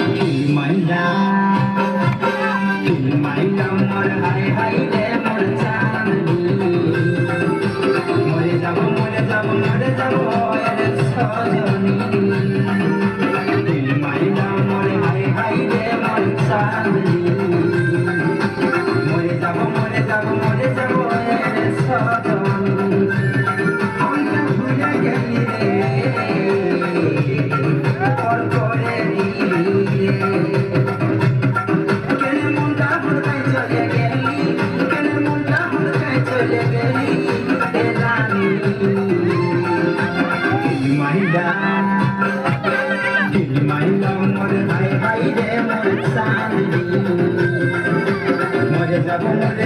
মাইলা মাইলা মোর high high রে মোর চাঁদনি মরে যাব মরে যাব মরে যাব রে সজনী মাইলা মোর হাই হাই রে মোর চাঁদনি মরে যাব মরে যাব মরে যাব রে সজনী আমরা ভুলে গেলি রে পর করে দিলি রে মরে যাব মরে